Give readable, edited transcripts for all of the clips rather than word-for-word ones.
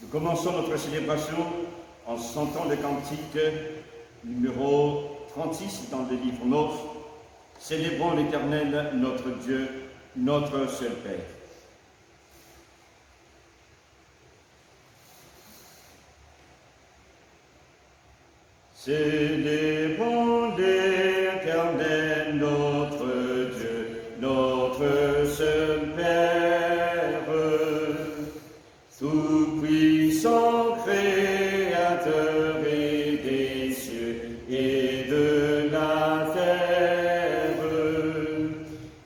Nous commençons notre célébration en chantant le cantique numéro 36 dans le livre Neuf. Célébrons l'Éternel, notre Dieu, notre seul Père. Célébrons l'Éternel, notre Dieu, notre seul Père, tout-puissant Créateur et des cieux et de la terre,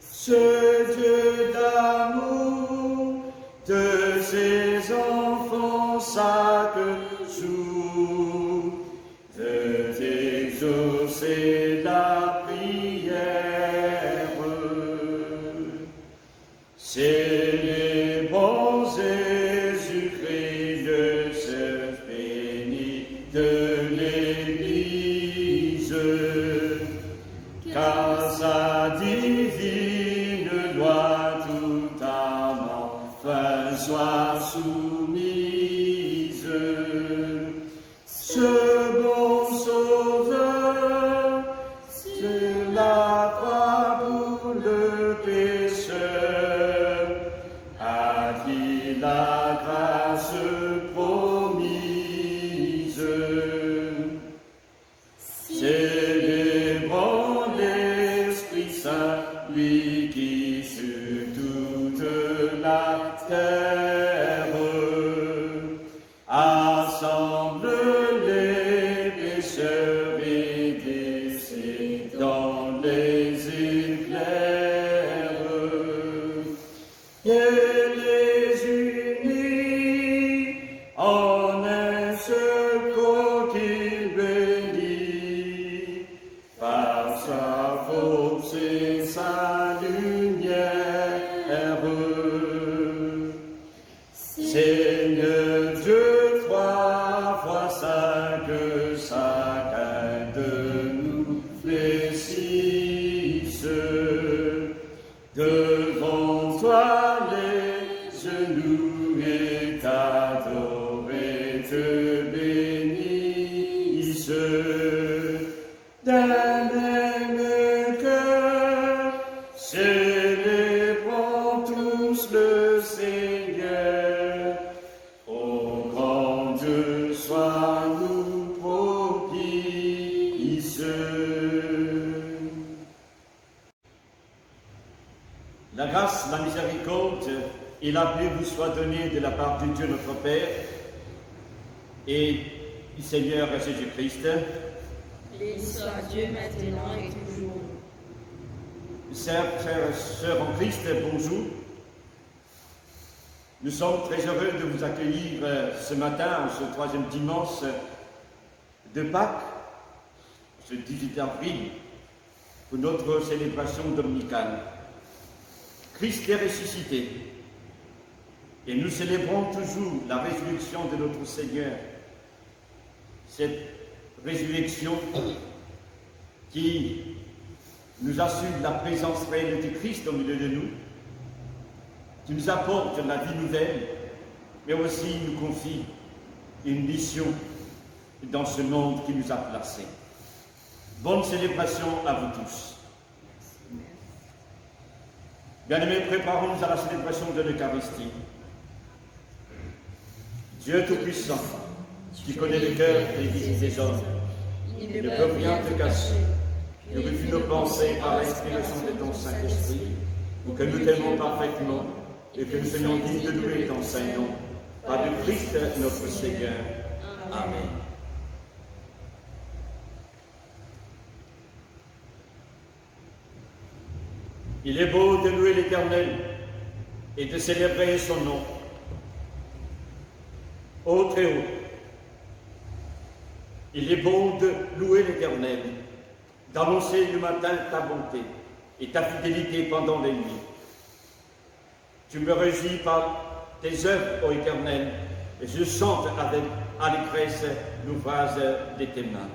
ce Dieu d'amour de ses enfants chaque jour, de t'exaucer la prière. Célébrons Jésus-Christ, le chef béni de l'Église, car sa divine loi tout âme enfin soit soumise. Ce bon Sauveur sur la croix pour le pécheur, à qui la grâce promise. Célébrons l'Esprit Saint, lui qui sur toute la terre assemble les pécheurs et décide dans les éclairs et les unit en un seul corps qu'il bénit par sa force et sa lumière. Seigneur Dieu, trois fois saint, que chacun de nous fléchisse. Devant toi les genoux et t'adorer, te bénissent. D'un même cœur, célébrons tous le Seigneur. Ô grand Dieu, sois-nous propice. La grâce, la miséricorde et la paix vous soient données de la part de Dieu notre Père et du Seigneur Jésus-Christ. Béni soit Dieu maintenant et toujours. Chers frères et sœurs en Christ, bonjour. Nous sommes très heureux de vous accueillir ce matin, ce troisième dimanche de Pâques, ce 18 avril, pour notre célébration dominicale. Christ est ressuscité et nous célébrons toujours la résurrection de notre Seigneur. Cette résurrection qui nous assure la présence réelle du Christ au milieu de nous, qui nous apporte la vie nouvelle, mais aussi nous confie une mission dans ce monde qui nous a placés. Bonne célébration à vous tous. Bien-aimés, préparons-nous à la célébration de l'Eucharistie. Dieu Tout-Puissant, qui connaît le cœur et les vies des hommes, il ne peut rien te cacher. Purifie nos pensées par l'inspiration de ton Saint-Esprit, pour que nous t'aimons parfaitement et que nous soyons dignes de louer ton Saint-Nom. Par le Christ notre Seigneur. Amen. Il est beau de louer l'Éternel et de célébrer son nom. Ô très haut, il est bon de louer l'Éternel, d'annoncer le matin ta bonté et ta fidélité pendant les nuits. Tu me régis par tes œuvres, ô Éternel, et je chante avec allégresse l'ouvrage de tes mains.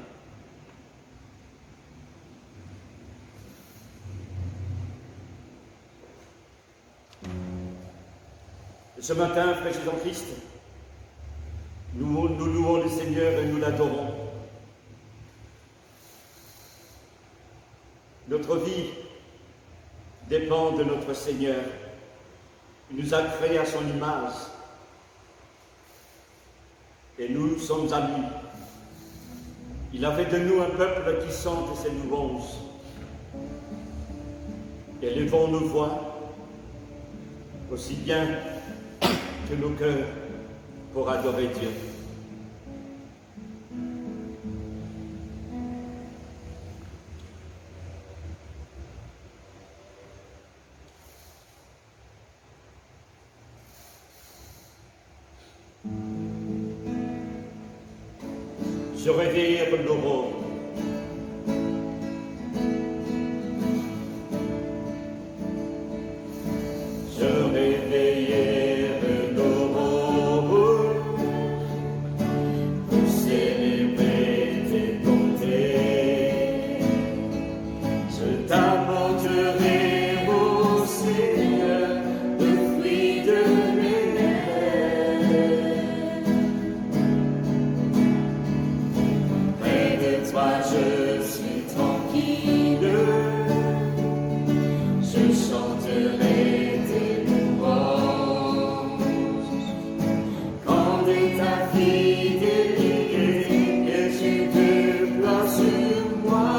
Ce matin, frère Jésus-Christ, nous louons le Seigneur et nous l'adorons. Notre vie dépend de notre Seigneur. Il nous a créés à son image et nous sommes à lui. Il a fait de nous un peuple qui chante ses louanges. Élevons nos voix aussi bien que nos cœurs pour adorer Dieu. Je réveille l'aurore. Je réveille l'aurore pour célébrer tes bontés. Je t'apporterai, ô Seigneur, le fruit de mes lèvres. Près de toi je suis tranquille, je chanterai tes louanges. Quand de ta fidélité que tu te plains sur moi,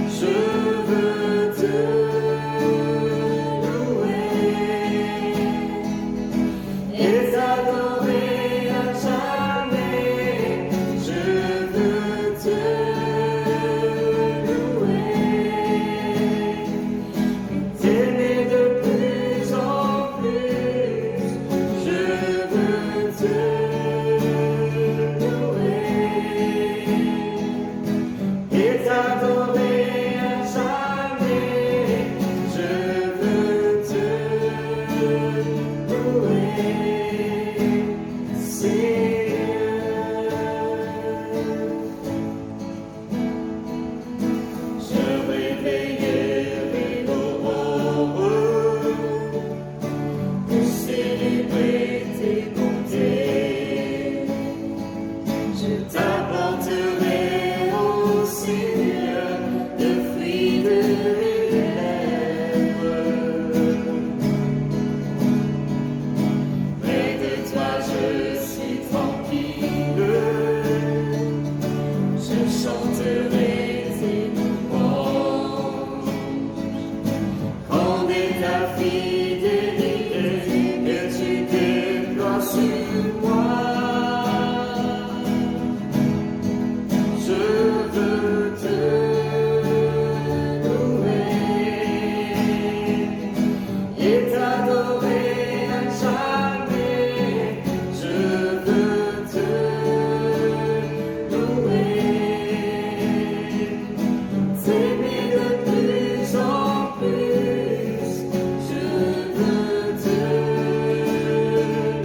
je veux te louer et t'adorer à jamais. Je veux te louer, t'aimer de plus en plus. Je veux te louer et t'adorer à jamais. Je veux te louer, Seigneur. Je réveillerai l'aurore pour célébrer tes bontés. Je t'apporterai, ô Seigneur, le fruit de mes lèvres. Près de toi je suis tranquille, je chanterai tes louanges. Quand est ta fidélité que tu déploies sur moi, je veux te louer et t'adorer à jamais. Je veux te louer, t'aimer de plus en plus. Je veux te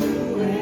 louer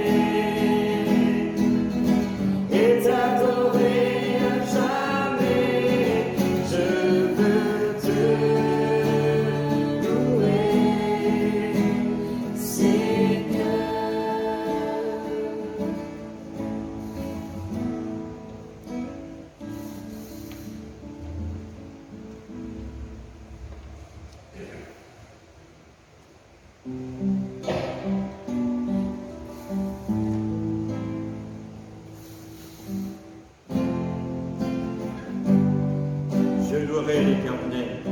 l'Éternel.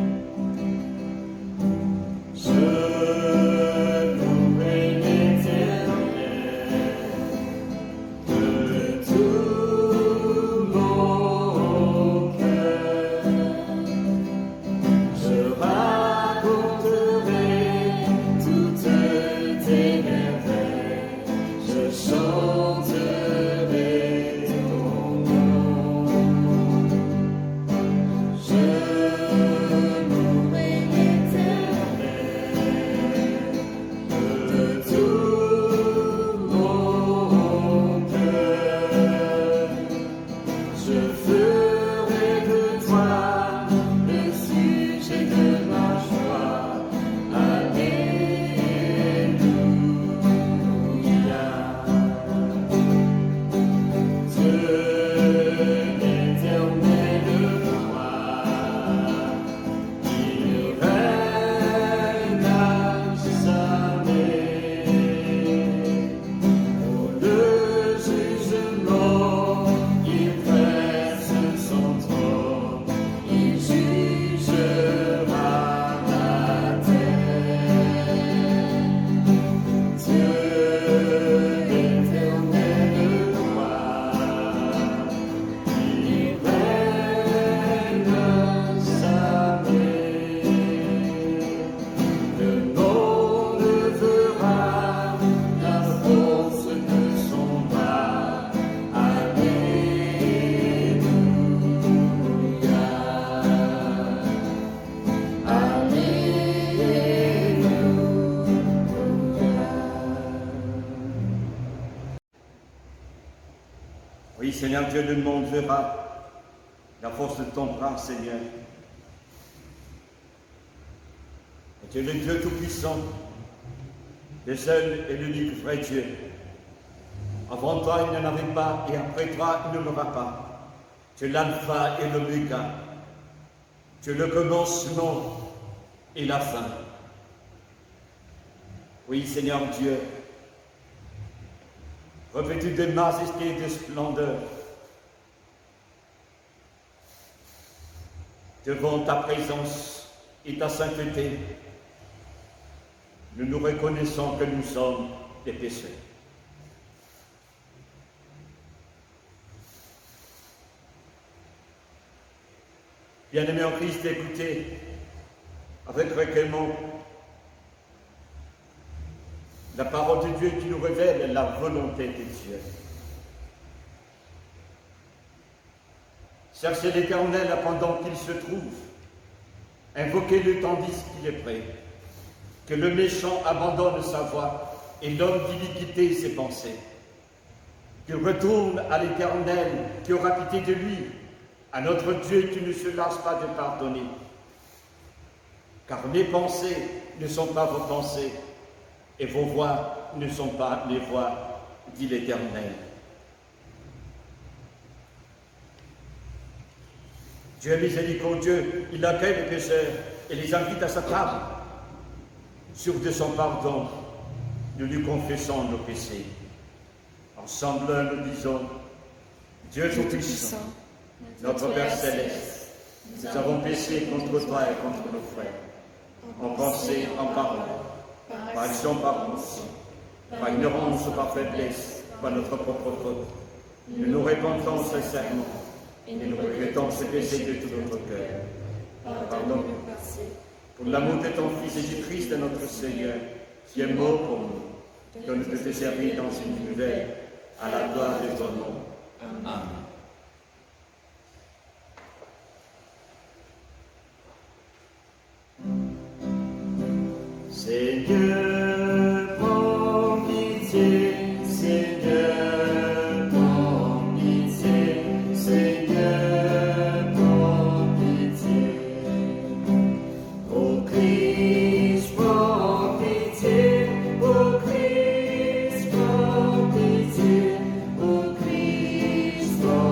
Oui, Seigneur Dieu, nous montrera la force de ton bras, Seigneur. Et tu es le Dieu Tout-Puissant, le seul et l'unique vrai Dieu. Avant toi, il n'y en avait pas, et après toi, il n'y en aura pas. Tu es l'alpha et l'oméga. Tu es le commencement et la fin. Oui, Seigneur Dieu, revêtu de majesté et de splendeur, devant ta présence et ta sainteté, nous nous reconnaissons que nous sommes des pécheurs. Bien-aimés en Christ, écoutez avec recueillement la parole de Dieu qui nous révèle la volonté de Dieu. Cherchez l'Éternel pendant qu'il se trouve, invoquez-le tandis qu'il est prêt, que le méchant abandonne sa voie et l'homme d'iniquité ses pensées, qu'il retourne à l'Éternel qui aura pitié de lui, à notre Dieu qui ne se lasse pas de pardonner. Car mes pensées ne sont pas vos pensées, et vos voix ne sont pas les voix, dit l'Éternel. Dieu est miséricordieux, il accueille les pécheurs et les invite à sa table. Sûrs de son pardon, nous lui confessons nos péchés. Ensemble, nous disons, Dieu Tout-Puissant, notre Père Céleste, nous avons péché contre toi et contre nos frères, en pensée, en parole, par action, par omission, par ignorance ou par faiblesse, par notre propre faute. Nous nous répandons sincèrement et nous regrettons ce péché de tout notre cœur. Pardon pour l'amour de ton Fils et du Christ de notre Seigneur, qui est mort pour nous, donne de te servir dans une nouvelle, à la gloire de ton nom. Amen. Seigneur, prends pitié, Seigneur, prends pitié, Seigneur, prends pitié. Ô Christ, prends pitié, ô Christ, prends pitié, ô Christ, prends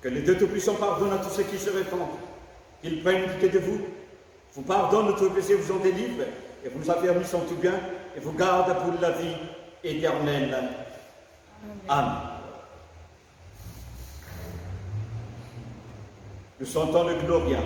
Que le Dieu Tout-Puissant pardonne à tous ceux qui se répandent, qu'ils prennent pitié de vous, vous pardonne tous vos péchés, vous en délivre, et vous affermissent en tout bien, et vous garde pour la vie éternelle. Amen. Nous chantons le Gloria.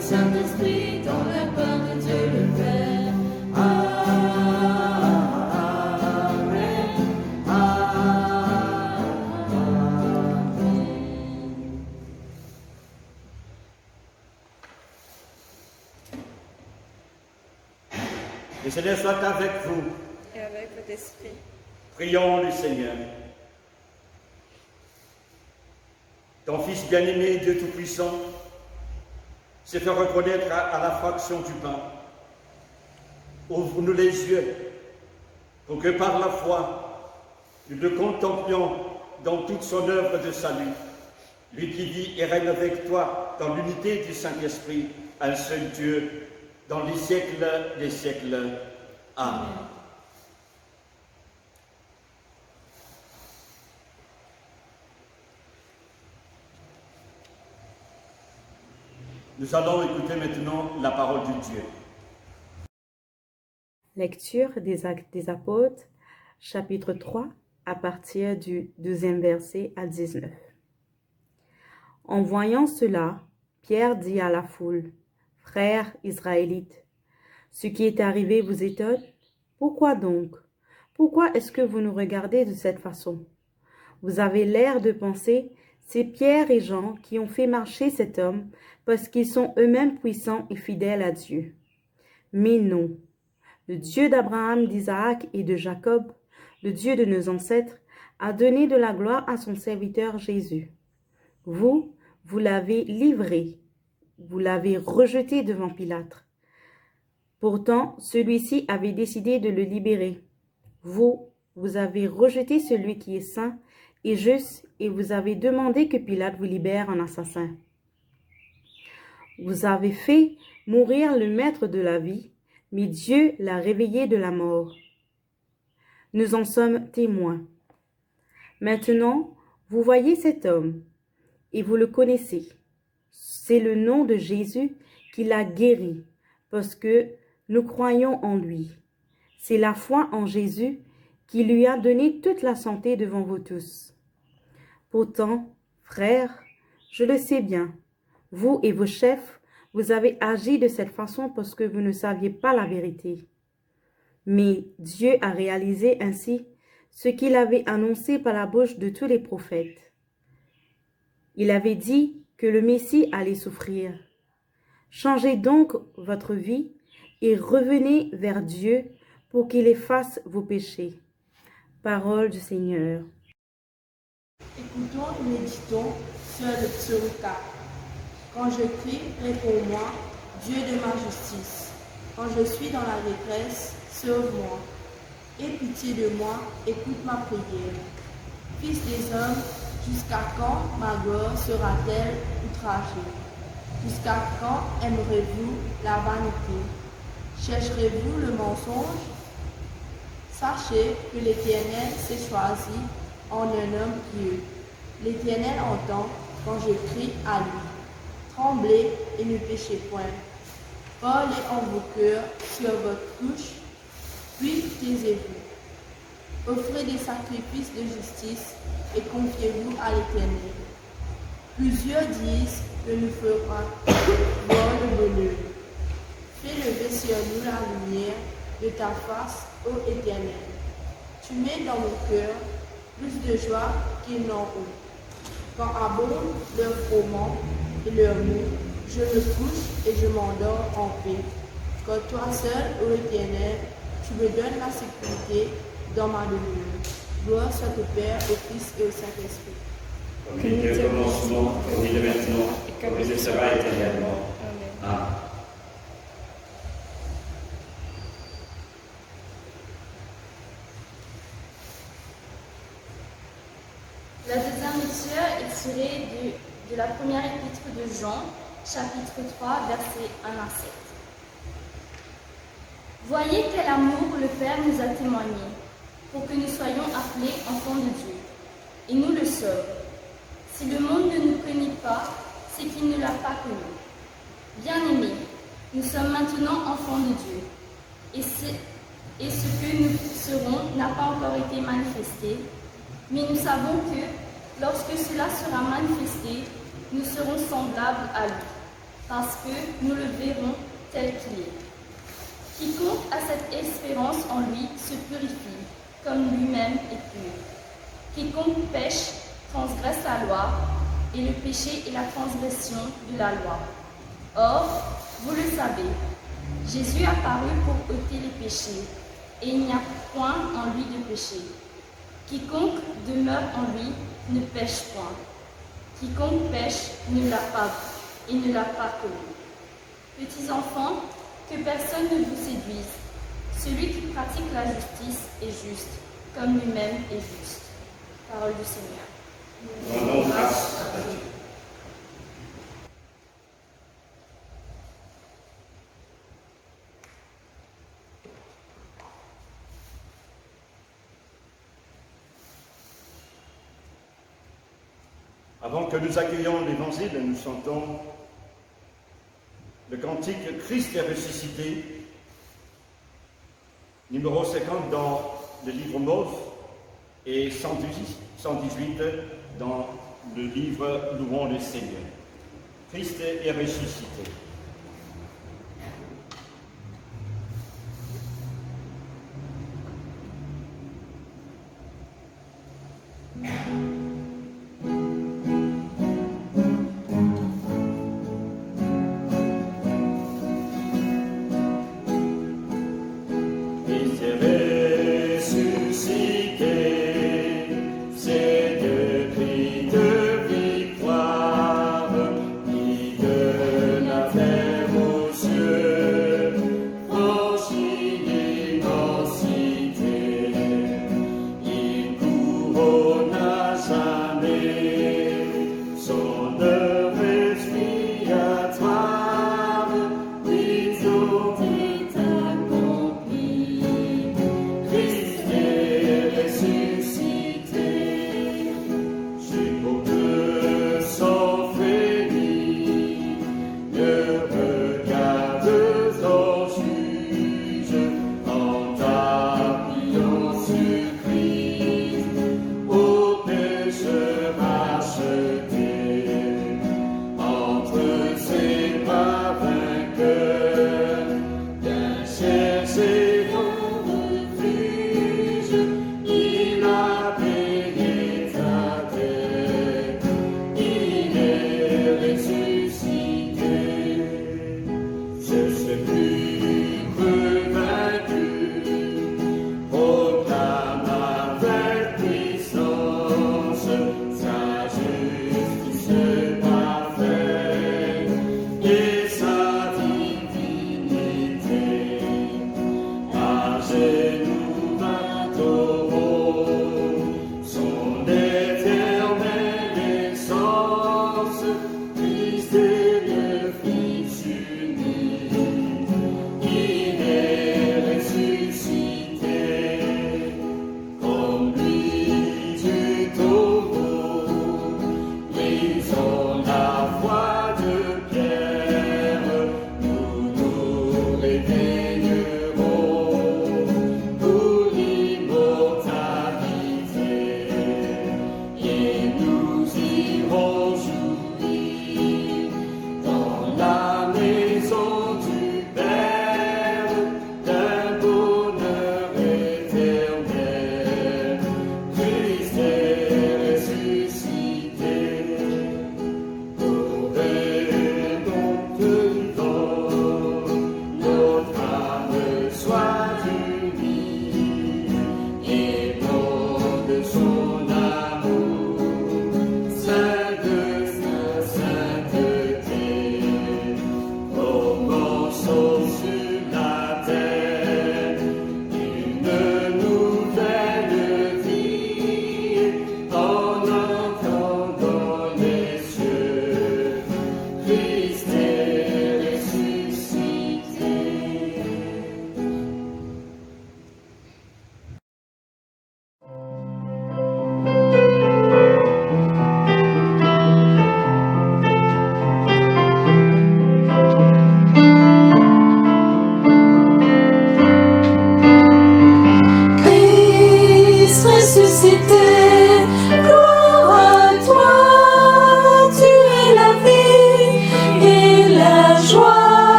Saint-Esprit, dans la part de Dieu le Père. Amen. Amen. Le Seigneur soit avec vous. Et avec votre esprit. Prions le Seigneur. Ton Fils bien-aimé, Dieu Tout-Puissant, s'est fait reconnaître à la fraction du pain. Ouvre-nous les yeux pour que par la foi, nous le contemplions dans toute son œuvre de salut. Lui qui vit et règne avec toi dans l'unité du Saint-Esprit, un seul Dieu, dans les siècles des siècles. Amen. Nous allons écouter maintenant la parole de Dieu. Lecture des Actes des Apôtres, chapitre 3, à partir du 12e verset à 19. En voyant cela, Pierre dit à la foule, « Frères israélites, ce qui est arrivé vous étonne? Pourquoi donc? Pourquoi est-ce que vous nous regardez de cette façon? Vous avez l'air de penser, c'est Pierre et Jean qui ont fait marcher cet homme parce qu'ils sont eux-mêmes puissants et fidèles à Dieu. Mais non, le Dieu d'Abraham, d'Isaac et de Jacob, le Dieu de nos ancêtres, a donné de la gloire à son serviteur Jésus. Vous l'avez livré, vous l'avez rejeté devant Pilate. Pourtant, celui-ci avait décidé de le libérer. Vous avez rejeté celui qui est saint et juste et vous avez demandé que Pilate vous libère un assassin. Vous avez fait mourir le maître de la vie, mais Dieu l'a réveillé de la mort. Nous en sommes témoins. Maintenant, vous voyez cet homme, et vous le connaissez. C'est le nom de Jésus qui l'a guéri, parce que nous croyons en lui. C'est la foi en Jésus qui lui a donné toute la santé devant vous tous. Pourtant, frères, je le sais bien, vous et vos chefs, vous avez agi de cette façon parce que vous ne saviez pas la vérité. Mais Dieu a réalisé ainsi ce qu'il avait annoncé par la bouche de tous les prophètes. Il avait dit que le Messie allait souffrir. Changez donc votre vie et revenez vers Dieu pour qu'il efface vos péchés. Parole du Seigneur. Écoutons et méditons sur le psaume 4. Quand je crie, réponds-moi, Dieu de ma justice. Quand je suis dans la détresse, sauve-moi. Aie pitié de moi, écoute ma prière. Fils des hommes, jusqu'à quand ma gloire sera-t-elle outragée? Jusqu'à quand aimerez-vous la vanité? Chercherez-vous le mensonge? Sachez que l'Éternel s'est choisi en un homme pieux. L'Éternel entend quand je crie à lui. Tremblez et ne péchez point. Parlez en vos cœurs sur votre couche, puis taisez-vous. Offrez des sacrifices de justice et confiez-vous à l'Éternel. Plusieurs disent que nous ferons voir le bonheur. Fais lever sur nous la lumière de ta face, ô Éternel. Tu mets dans mon cœur plus de joie qu'ils n'en ont. Quand abondent leurs froment et leurs mots, je me couche et je m'endors en paix. Quand toi seul, ô Éternel, tu me donnes la sécurité dans ma demeure. Gloire soit au Père, au Fils et au Saint-Esprit. Comme il était au commencement, comme il est maintenant, comme il le sera éternellement. Amen. La deuxième lecture est tirée de la première épître de Jean, chapitre 3, versets 1 à 7. Voyez quel amour le Père nous a témoigné, pour que nous soyons appelés enfants de Dieu. Et nous le sommes. Si le monde ne nous connaît pas, c'est qu'il ne l'a pas connu. Bien-aimés, nous sommes maintenant enfants de Dieu. Et ce que nous serons n'a pas encore été manifesté, mais nous savons que, lorsque cela sera manifesté, nous serons semblables à lui, parce que nous le verrons tel qu'il est. Quiconque a cette espérance en lui se purifie, comme lui-même est pur. Quiconque pêche transgresse la loi, et le péché est la transgression de la loi. Or, vous le savez, Jésus apparut pour ôter les péchés, et il n'y a point en lui de péché. Quiconque demeure en lui ne pêche point. Quiconque pêche ne l'a pas vu et ne l'a pas connu. Petits enfants, que personne ne vous séduise. Celui qui pratique la justice est juste, comme lui-même est juste. Parole du Seigneur. Rendons grâce à Dieu. Avant que nous accueillions l'Évangile, nous chantons le cantique Christ est ressuscité, numéro 50 dans le livre Mauve et 118 dans le livre Louons le Seigneur. Christ est ressuscité.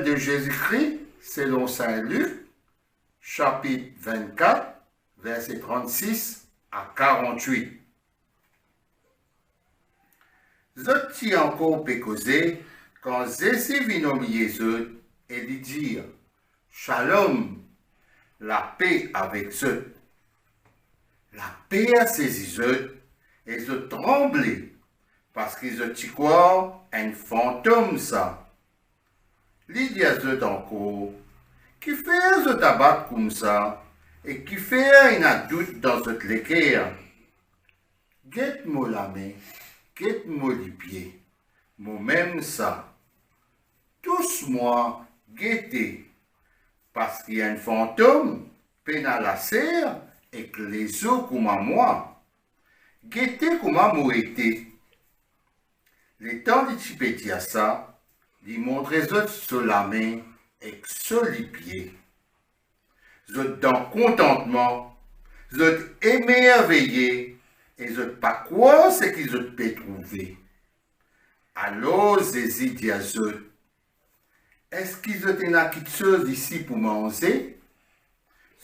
de Jésus-Christ selon saint Luc, chapitre 24, versets 36 à 48. Zoti encore peut causer quand Jésus vient au milieu et lui dire Shalom, la paix avec eux. La paix a saisi eux et eux tremblé parce qu'ils ont dit quoi un fantôme ça. L'idée à eux encore qui fait eux tabac comme ça et qui fait un doute dans cette l'équerre. Guette-moi la main, guette-moi les pieds, moi même ça. Tous moi guettez, parce qu'il y a un fantôme, peine à la serre, et que les os comme à moi. Guettez comme à moi été. Les temps de Tipéti à ça, ils montrent autres sur la main et sur les pieds. Ils ont dans contentement, ils ont émerveillé, et ils ont pas quoi ce qu'ils ont pu trouver. Alors, Jésus dit à eux, est-ce qu'ils ont une quelque chose ici pour manger?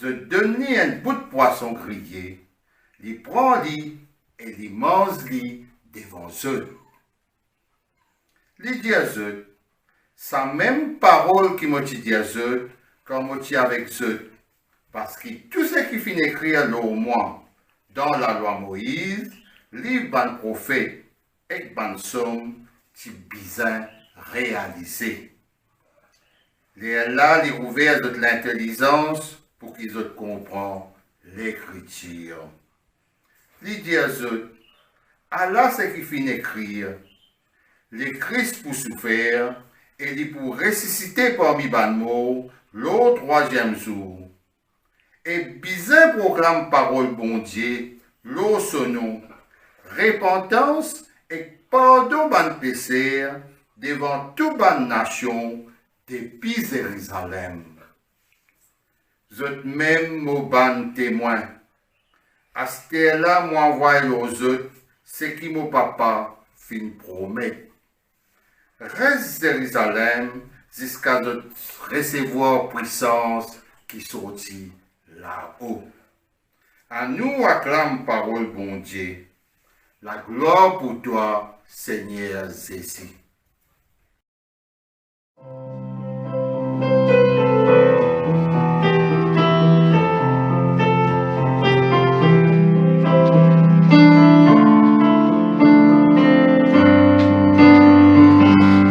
Je donne un bout de poisson grillé, les prend-les et les mange-les devant eux. Les dit à eux, sa même parole qui m'a dit à eux, quand m'a dit avec eux, parce que tout ce qui finit écrit alors moi, dans la loi Moïse, livre ban prophète et ban somme, qui bizarre réalisé. Les là, les ouverts de l'intelligence pour qu'ils comprennent l'écriture. Les dit à eux, Allah c'est qui finit écrire, les Christ pour souffrir et il pour ressusciter parmi ban mots le troisième jour. Et bizarre proclame parole bon Dieu, l'eau son nom, repentance et pardon ban péché devant toute ban nation depuis Jérusalem. Vous êtes même au ban témoin. À ce là moi envoie aux autres ce qui mon papa fin promet. Reste Jérusalem jusqu'à recevoir puissance qui sortit là-haut. À nous acclame parole bon Dieu. La gloire pour toi, Seigneur Jésus.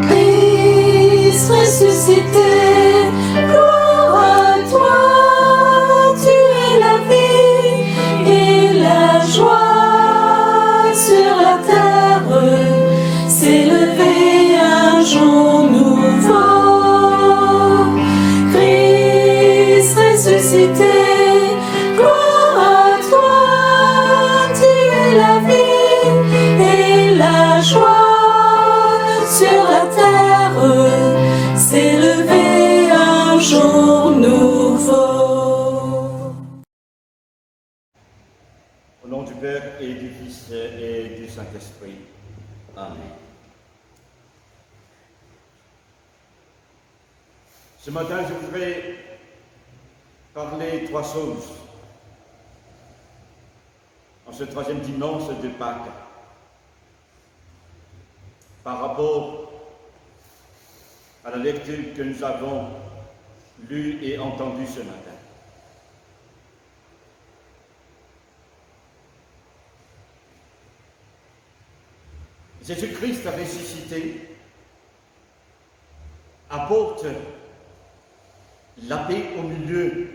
Christ ressuscité, gloire à toi, tu es la vie et la joie sur la terre, s'est levé un jour nouveau. Christ ressuscité, gloire à toi, tu es la vie et la joie sur la terre, s'est levé un jour nouveau. Au nom du Père et du Fils et du Saint-Esprit. Amen. Ce matin, je voudrais parler trois choses en ce troisième dimanche de Pâques par rapport à la lecture que nous avons lue et entendue ce matin. Jésus-Christ a ressuscité, apporte la paix au milieu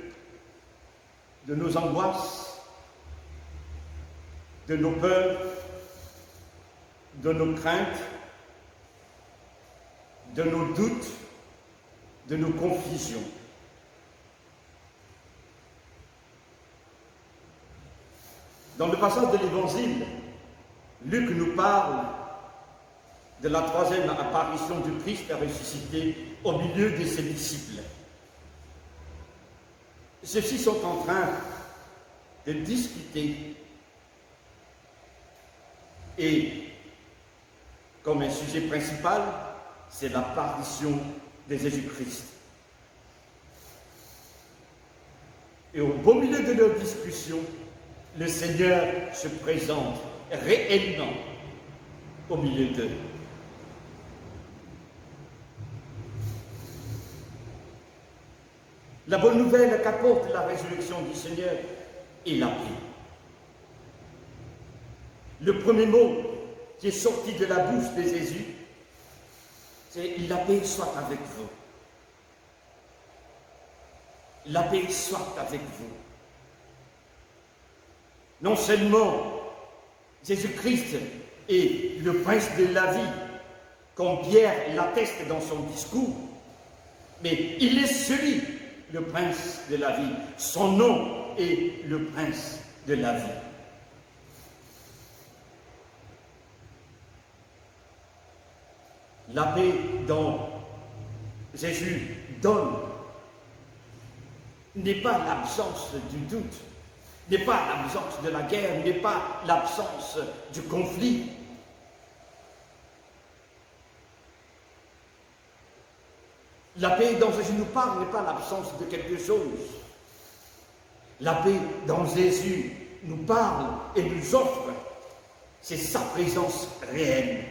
de nos angoisses, de nos peurs, de nos craintes, de nos doutes, de nos confusions. Dans le passage de l'Évangile, Luc nous parle de la troisième apparition du Christ ressuscité au milieu de ses disciples. Ceux-ci sont en train de discuter et, comme un sujet principal, c'est l'apparition de Jésus-Christ. Et au beau milieu de leur discussion, le Seigneur se présente réellement au milieu d'eux. La bonne nouvelle qu'apporte la résurrection du Seigneur est la paix. Le premier mot qui est sorti de la bouche de Jésus, c'est « la paix soit avec vous ». La paix soit avec vous. Non seulement Jésus-Christ est le prince de la vie, comme Pierre l'atteste dans son discours, mais il est celui, le prince de la vie. Son nom est le prince de la vie. La paix dont Jésus donne n'est pas l'absence du doute, n'est pas l'absence de la guerre, n'est pas l'absence du conflit. La paix dont Jésus nous parle n'est pas l'absence de quelque chose. La paix dont Jésus nous parle et nous offre, c'est sa présence réelle.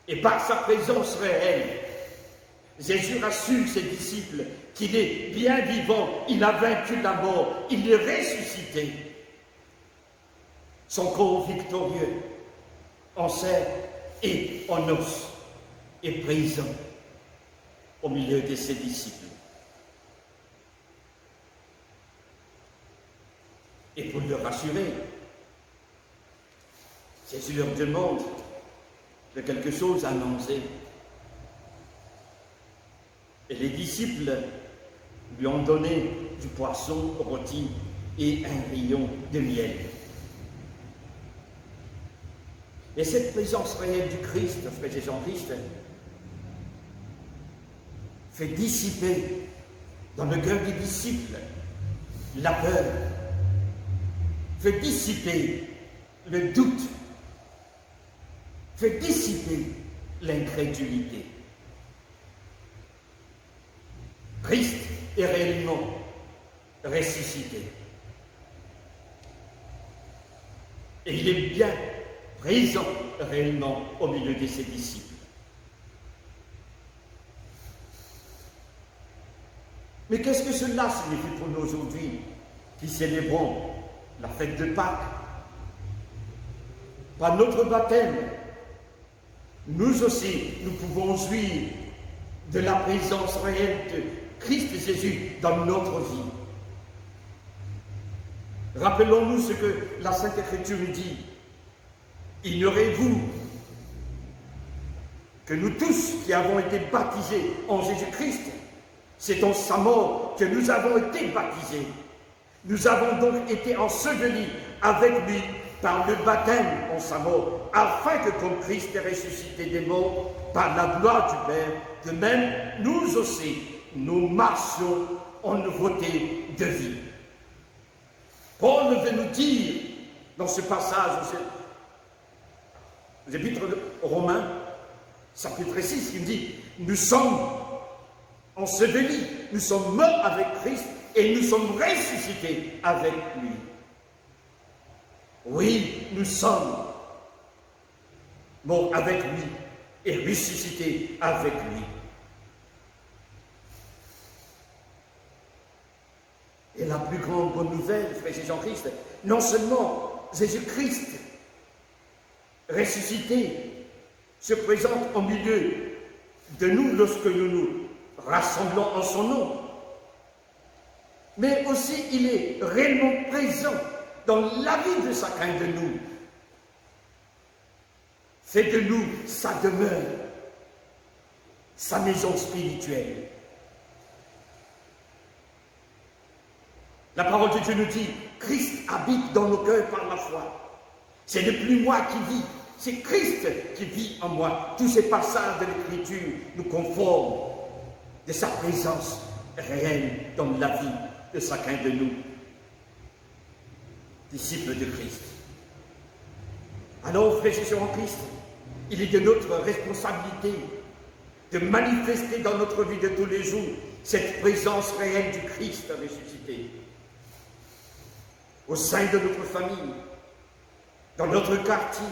Et par sa présence réelle, Jésus rassure ses disciples qu'il est bien vivant, il a vaincu la mort, il est ressuscité. Son corps victorieux, en chair et en os, est présent au milieu de ses disciples. Et pour le rassurer, Jésus leur demande de quelque chose à annoncer. Et les disciples lui ont donné du poisson rôti et un rayon de miel. Et cette présence réelle du Christ, frères et sœurs en Christ, fait dissiper dans le cœur des disciples la peur, fait dissiper le doute, fait dissiper l'incrédulité. Christ est réellement ressuscité. Et il est bien présent réellement au milieu de ses disciples. Mais qu'est-ce que cela signifie pour nous aujourd'hui, qui célébrons la fête de Pâques? Par notre baptême, nous aussi, nous pouvons jouir de la présence réelle de Christ Jésus dans notre vie. Rappelons-nous ce que la Sainte Écriture nous dit. Ignorez-vous que nous tous qui avons été baptisés en Jésus-Christ, c'est en sa mort que nous avons été baptisés. Nous avons donc été ensevelis avec lui par le baptême en sa mort, afin que comme Christ est ressuscité des morts par la gloire du Père, de même, nous aussi, nous marchons en nouveauté de vie. Paul veut nous dire, dans ce passage, aux épîtres aux Romains, chapitre 6, il dit, nous sommes ensevelis, nous sommes morts avec Christ et nous sommes ressuscités avec lui. Oui, nous sommes morts avec lui et ressuscités avec lui. Et la plus grande bonne nouvelle, frères et sœurs en Christ, non seulement Jésus-Christ ressuscité se présente au milieu de nous lorsque nous nous rassemblons en son nom, mais aussi il est réellement présent dans la vie de chacun de nous. Fait de nous sa demeure, sa maison spirituelle. La parole de Dieu nous dit, Christ habite dans nos cœurs par la foi. Ce n'est plus moi qui vis, c'est Christ qui vit en moi. Tous ces passages de l'Écriture nous conforment de sa présence réelle dans la vie de chacun de nous, disciples de Christ. Alors, frères et sœurs en Christ, il est de notre responsabilité de manifester dans notre vie de tous les jours cette présence réelle du Christ ressuscité. Au sein de notre famille, dans notre quartier,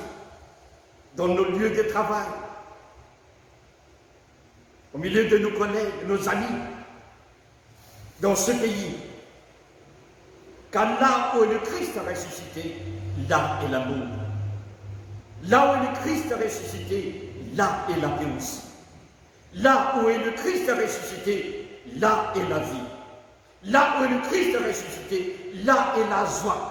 dans nos lieux de travail, au milieu de nos collègues, de nos amis, dans ce pays. Car là où est le Christ ressuscité, là est l'amour. Là où est le Christ ressuscité, là est la paix aussi. Là où est le Christ ressuscité, là est la vie. Là où est le Christ ressuscité, là est la joie.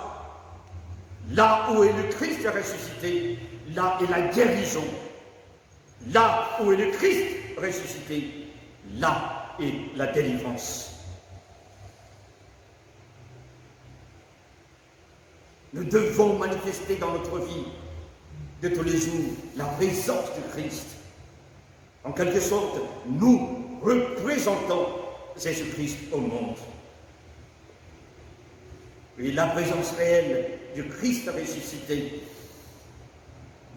Là où est le Christ ressuscité, là est la guérison. Là où est le Christ ressuscité, là est la délivrance. Nous devons manifester dans notre vie de tous les jours la présence du Christ. En quelque sorte, nous représentons Jésus-Christ au monde. Et la présence réelle du Christ ressuscité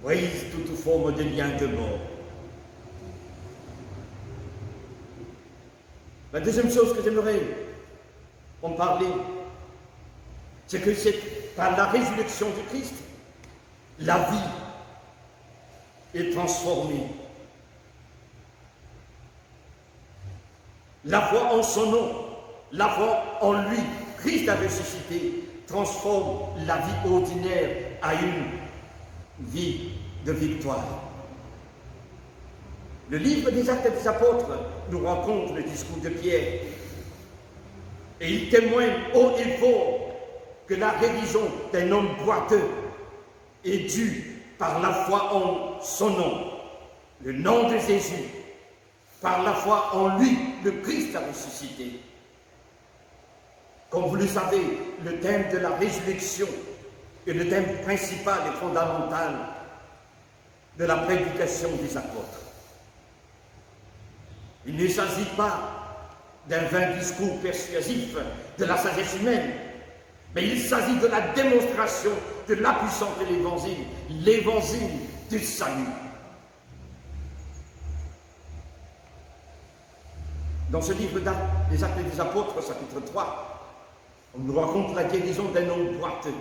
brise toute forme de lien de mort. La deuxième chose que j'aimerais en parler, c'est que c'est par la résurrection du Christ, la vie est transformée. La foi en son nom, la foi en lui, Christ a ressuscité, transforme la vie ordinaire à une vie de victoire. Le livre des Actes des Apôtres nous raconte le discours de Pierre. Et il témoigne haut et fort que la guérison d'un homme boiteux est due par la foi en son nom, le nom de Jésus, par la foi en lui, le Christ a ressuscité. Comme vous le savez, le thème de la résurrection est le thème principal et fondamental de la prédication des apôtres. Il ne s'agit pas d'un vain discours persuasif de la sagesse humaine, mais il s'agit de la démonstration de la puissance de l'évangile du salut. Dans ce livre des Actes des Apôtres, chapitre 3, on nous raconte la guérison d'un homme boiteux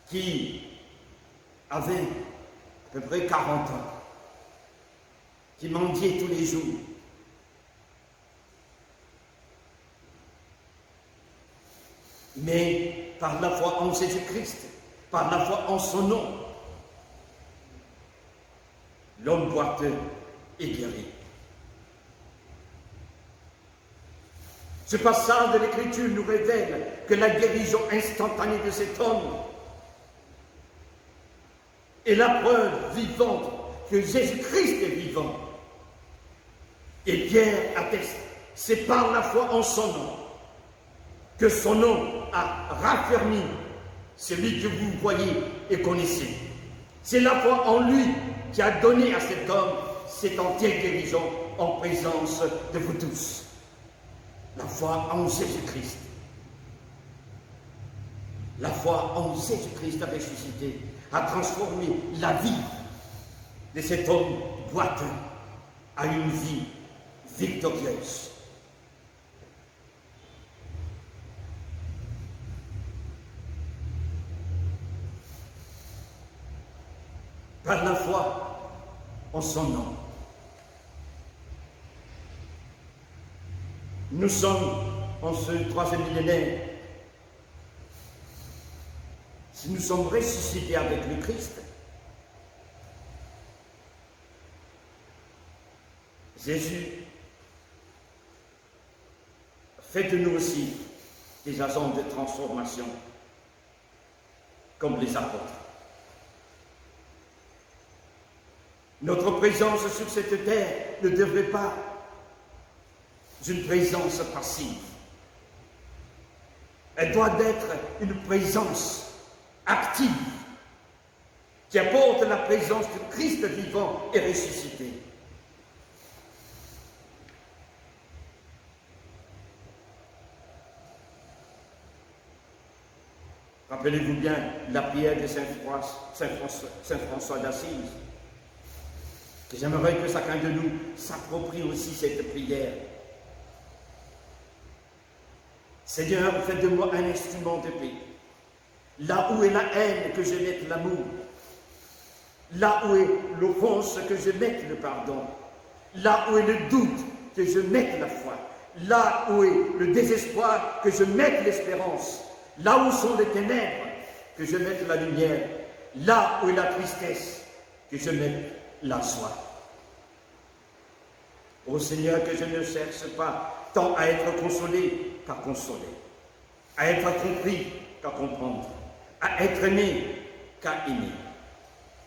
qui avait à peu près 40 ans, qui mendiait tous les jours. Mais par la foi en Jésus-Christ, par la foi en son nom, l'homme boiteux est guéri. Ce passage de l'Écriture nous révèle que la guérison instantanée de cet homme est la preuve vivante que Jésus-Christ est vivant. Et Pierre atteste, c'est par la foi en son nom que son nom a raffermi celui que vous voyez et connaissez. C'est la foi en lui qui a donné à cet homme cette entière guérison en présence de vous tous. La foi en Jésus-Christ. La foi en Jésus-Christ a ressuscité, a transformé la vie de cet homme boiteux à une vie victorieuse. Par la foi en son nom. Nous sommes en ce troisième millénaire. Si nous sommes ressuscités avec le Christ, Jésus fait de nous aussi des agents de transformation, comme les apôtres. Notre présence sur cette terre ne devrait pas être une présence passive. Elle doit être une présence active qui apporte la présence du Christ vivant et ressuscité. Rappelez-vous bien la prière de Saint François d'Assise. J'aimerais que chacun de nous s'approprie aussi cette prière. Seigneur, fais de moi un instrument de paix. Là où est la haine, que je mette l'amour. Là où est l'offense, que je mette le pardon. Là où est le doute, que je mette la foi. Là où est le désespoir, que je mette l'espérance. Là où sont les ténèbres, que je mette la lumière. Là où est la tristesse, que je mette la joie. Ô Seigneur, que je ne cherche pas tant à être consolé qu'à consoler, à être compris qu'à comprendre, à être aimé qu'à aimer.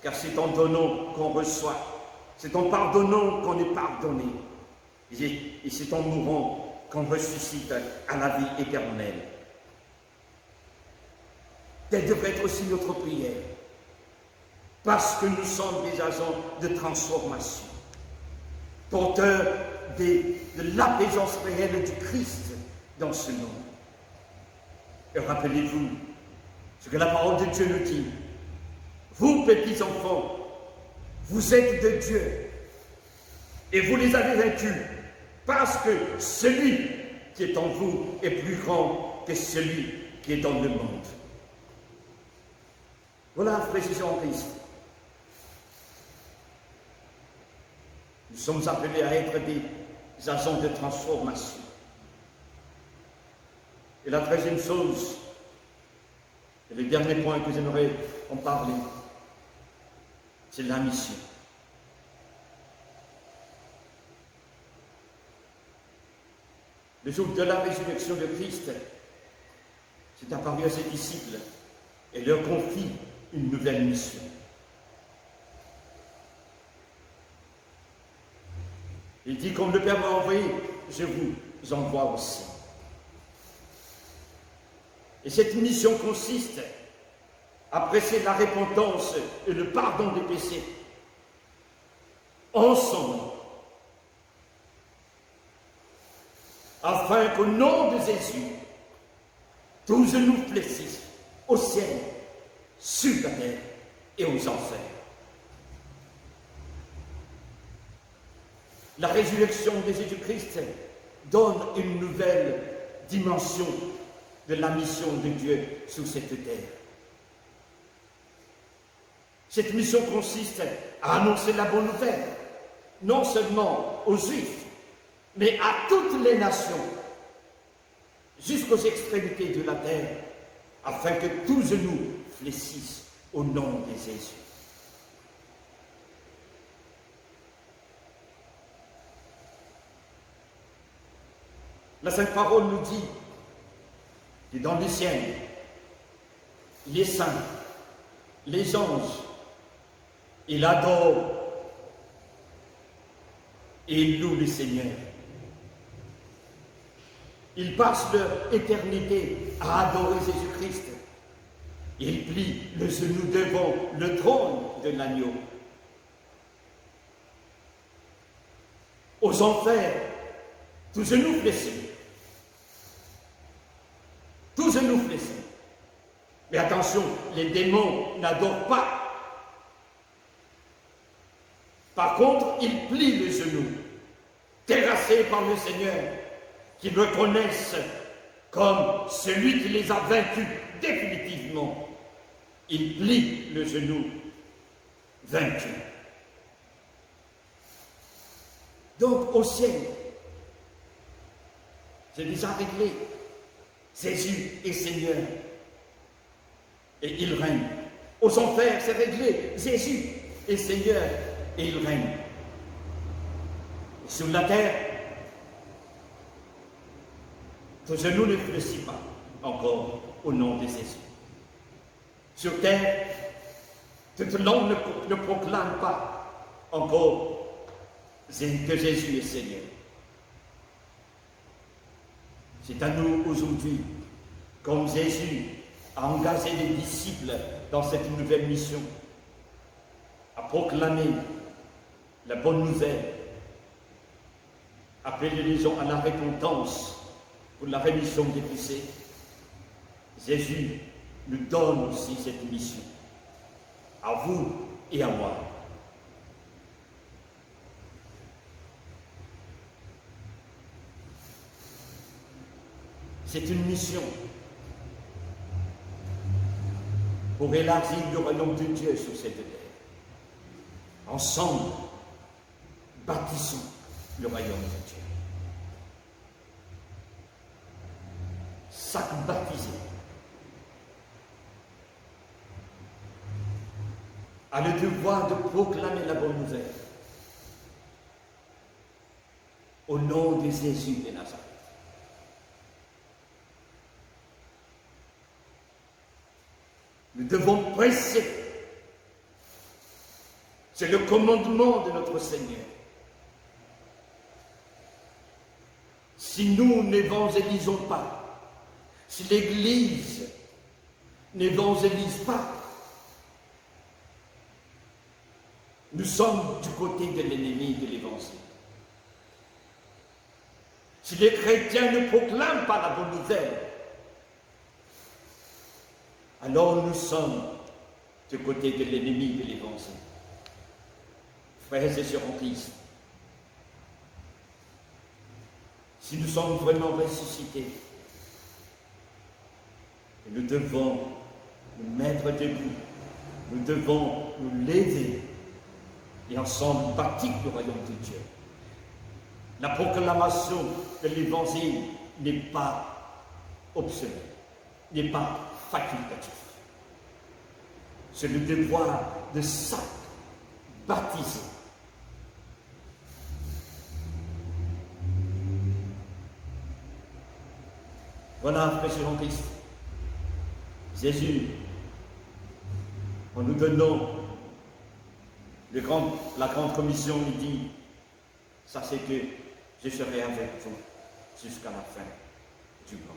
Car c'est en donnant qu'on reçoit, c'est en pardonnant qu'on est pardonné, et c'est en mourant qu'on ressuscite à la vie éternelle. Telle devrait être aussi notre prière, parce que nous sommes des agents de transformation, porteurs de l'apaisance réelle du Christ dans ce monde. Et rappelez-vous ce que la parole de Dieu nous dit. Vous, petits enfants, vous êtes de Dieu et vous les avez vaincus parce que celui qui est en vous est plus grand que celui qui est dans le monde. Voilà, frères et sœurs en Christ. Nous sommes appelés à être des agents de transformation. Et la troisième chose, et le dernier point que j'aimerais en parler, c'est la mission. Le jour de la résurrection de Christ, c'est apparu à ses disciples et leur confie une nouvelle mission. Il dit, comme le Père m'a envoyé, je vous envoie aussi. Et cette mission consiste à presser la repentance et le pardon des péchés ensemble, afin qu'au nom de Jésus, tous genoux fléchissent au ciel, sur la terre et aux enfers. La résurrection de Jésus-Christ donne une nouvelle dimension de la mission de Dieu sur cette terre. Cette mission consiste à annoncer la bonne nouvelle, non seulement aux Juifs, mais à toutes les nations, jusqu'aux extrémités de la terre, afin que tous genoux fléchissent au nom de Jésus. La Sainte Parole nous dit que dans les ciel, les saints, les anges, ils adorent et ils louent le Seigneur. Ils passent leur éternité à adorer Jésus-Christ. Ils plient le genou devant le trône de l'agneau. Aux enfers, tous genoux fléchis. Tous genoux fléchis. Mais attention, les démons n'adorent pas. Par contre, ils plient le genou, terrassés par le Seigneur, qui le connaissent comme celui qui les a vaincus définitivement. Ils plient le genou, vaincus. Donc, au ciel, c'est déjà réglé. Jésus est Seigneur. Et il règne. Aux enfers, c'est réglé. Jésus est Seigneur. Et il règne. Et sur la terre, que genou ne fléchit pas encore au nom de Jésus. Sur terre, toute langue ne proclame pas encore que Jésus est Seigneur. C'est à nous aujourd'hui, comme Jésus a engagé les disciples dans cette nouvelle mission, à proclamer la bonne nouvelle, appeler les gens à la repentance pour la rémission des péchés. Jésus nous donne aussi cette mission, à vous et à moi. C'est une mission pour élargir le royaume de Dieu sur cette terre. Ensemble, bâtissons le royaume de Dieu. Chaque baptisé a le devoir de proclamer la bonne nouvelle au nom de Jésus de Nazareth. Nous devons prêcher. C'est le commandement de notre Seigneur. Si nous n'évangélisons pas, si l'Église n'évangélise pas, nous sommes du côté de l'ennemi de l'Évangile. Si les chrétiens ne proclament pas la bonne nouvelle, alors nous sommes du côté de l'ennemi de l'Évangile. Frères et sœurs en Christ, si nous sommes vraiment ressuscités, nous devons nous mettre debout, nous devons nous lever et ensemble bâtir le royaume de Dieu. La proclamation de l'Évangile n'est pas optionnelle, n'est pas facultatif. C'est le devoir de chaque baptisé. Voilà, frères en Christ. Jésus, en nous donnant la grande commission, il dit, ça c'est que je serai avec vous jusqu'à la fin du monde.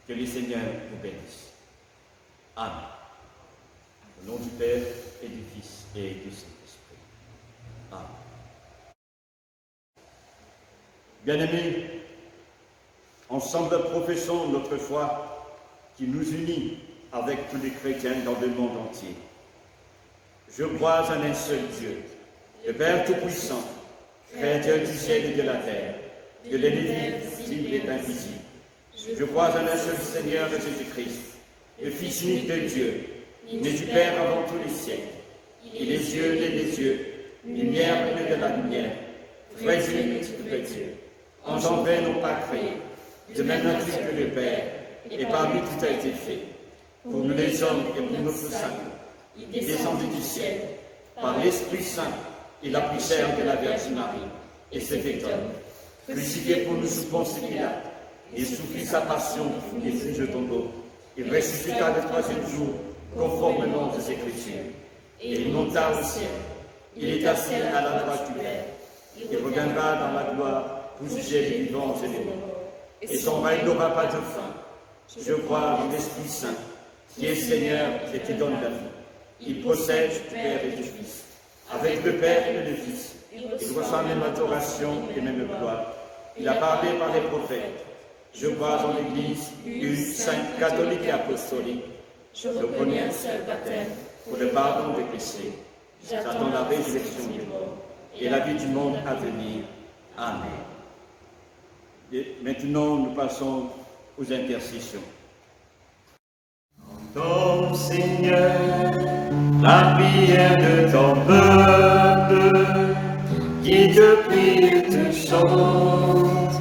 Que le Seigneur vous bénisse. Amen. Au nom du Père et du Fils et du Saint-Esprit. Amen. Bien-aimés, ensemble professons notre foi qui nous unit avec tous les chrétiens dans le monde entier. Je crois en un seul Dieu, le Père Tout-Puissant, Créateur du ciel et de la terre, de l'univers visible et invisible. Je crois en un seul Seigneur Jésus-Christ, le Fils unique de Dieu, né du Père avant tous les siècles. Il est Dieu, né des dieux, lumière venue de la lumière, vrai Dieu, multiple Dieu, engendré, non pas créé, de même nature que le Père, et par lui tout a été fait. Pour nous les hommes et pour notre salut, il est descendu du ciel, par l'Esprit Saint et la puissance de la Vierge Marie, et s'est fait homme, crucifié pour nous sous Ponce Pilate, et souffrit sa passion et fut au tombeau. Il ressuscita le troisième jour, conformément aux Écritures, et il monta au ciel. Il est assis à la droite du Père. Il reviendra dans la gloire pour juger les vivants et les morts. Et son règne n'aura pas de fin. Je crois en l'Esprit Saint, qui est Seigneur et qui donne la vie. Il procède du Père et du Fils. Avec le Père et le Fils, il reçoit même adoration et même gloire. Il a parlé par les prophètes. Je crois en l'Église, une sainte catholique et apostolique. Je reconnais un seul baptême pour le pardon des péchés. J'attends la résurrection du mort et la vie du monde à venir. Amen. Et maintenant, nous passons aux intercessions. Entends, Seigneur, la prière de ton peuple, qui depuis te chante,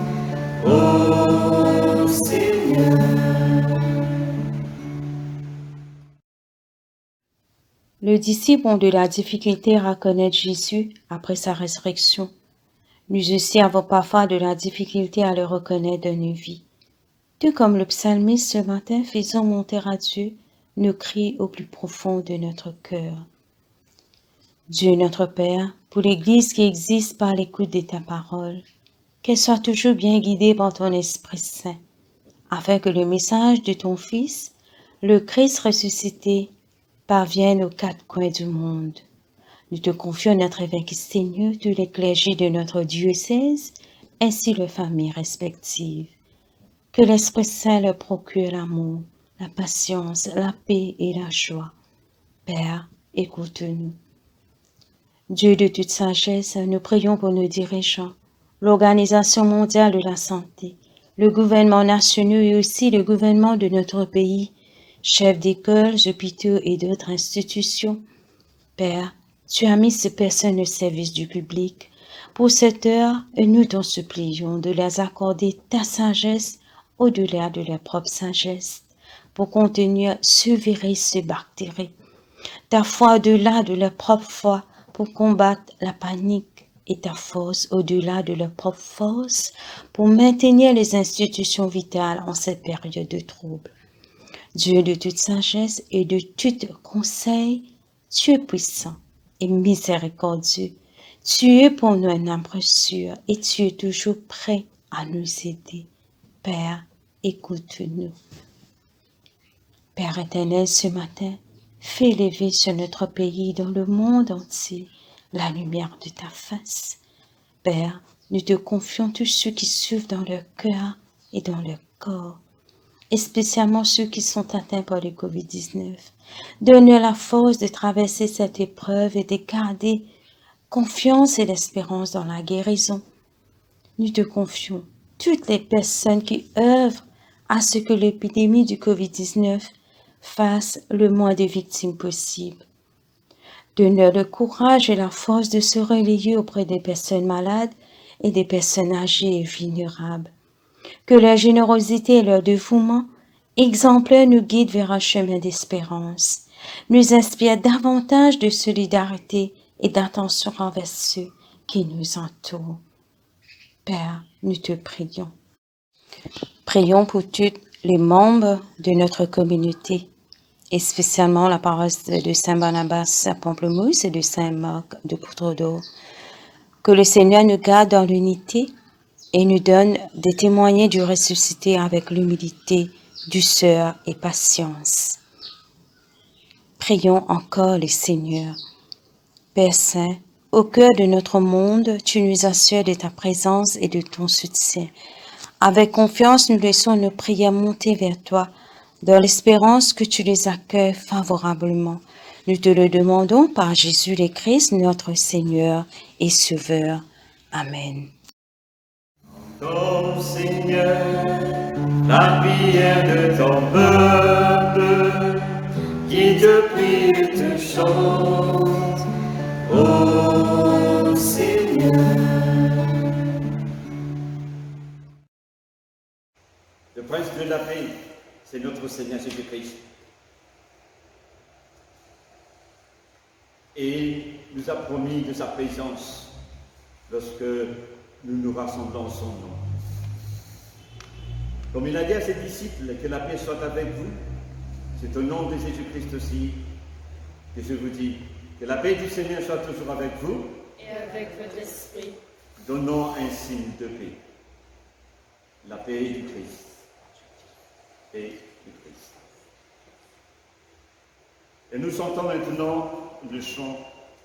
ô Seigneur. Le disciple ont de la difficulté à reconnaître Jésus après sa résurrection. Nous aussi avons parfois de la difficulté à le reconnaître dans nos vies. Tout comme le psalmiste ce matin, faisons monter à Dieu nos cris au plus profond de notre cœur. Dieu notre Père, pour l'Église qui existe par l'écoute de ta parole, qu'elle soit toujours bien guidée par ton Esprit Saint, afin que le message de ton Fils, le Christ ressuscité, parvienne aux quatre coins du monde. Nous te confions notre évêque Seigneur, tous les clergés de notre diocèse, ainsi leurs familles respectives. Que l'Esprit Saint leur procure l'amour, la patience, la paix et la joie. Père, écoute-nous. Dieu de toute sagesse, nous prions pour nos dirigeants, l'Organisation mondiale de la santé, le gouvernement national et aussi le gouvernement de notre pays, chefs d'école, hôpitaux et d'autres institutions. Père, tu as mis ces personnes au service du public. Pour cette heure, nous t'en supplions de les accorder ta sagesse au-delà de leur propre sagesse, pour contenir ce virus, ces bactéries. Ta foi au-delà de leur propre foi, pour combattre la panique, et ta force au-delà de leur propre force, pour maintenir les institutions vitales en cette période de trouble. Dieu de toute sagesse et de tout conseil, tu es puissant et miséricordieux. Tu es pour nous un arbre sûr et tu es toujours prêt à nous aider. Père, écoute-nous. Père éternel, ce matin, fais lever sur notre pays, dans le monde entier, la lumière de ta face. Père, nous te confions tous ceux qui souffrent dans leur cœur et dans leur corps, et spécialement ceux qui sont atteints par le Covid-19. Donne-leur la force de traverser cette épreuve et de garder confiance et l'espérance dans la guérison. Nous te confions toutes les personnes qui œuvrent à ce que l'épidémie du Covid-19 fasse le moins de victimes possible. Donne-leur le courage et la force de se relayer auprès des personnes malades et des personnes âgées et vulnérables. Que leur générosité et leur dévouement exemplaire nous guident vers un chemin d'espérance, nous inspire davantage de solidarité et d'attention envers ceux qui nous entourent. Père, nous te prions. Prions pour tous les membres de notre communauté, et spécialement la paroisse de Saint-Barnabas à Pamplemousse et de Saint-Marc de Poutreau. Que le Seigneur nous garde dans l'unité et nous donne des témoignages du ressuscité avec l'humilité, douceur et patience. Prions encore le Seigneur. Père Saint, au cœur de notre monde, tu nous assures de ta présence et de ton soutien. Avec confiance, nous laissons nos prières monter vers toi, dans l'espérance que tu les accueilles favorablement. Nous te le demandons par Jésus le Christ, notre Seigneur et Sauveur. Amen. Ô Seigneur, la prière de ton peuple, qui te prie et te chante. Ô Seigneur. Le prince de la paix, c'est notre Seigneur Jésus-Christ. Et il nous a promis de sa présence lorsque nous nous rassemblons en son nom. Comme il a dit à ses disciples, que la paix soit avec vous, c'est au nom de Jésus-Christ aussi que je vous dis que la paix du Seigneur soit toujours avec vous. Et avec votre esprit. Donnons un signe de paix. La paix du Christ. Et du Christ. Et nous chantons maintenant le chant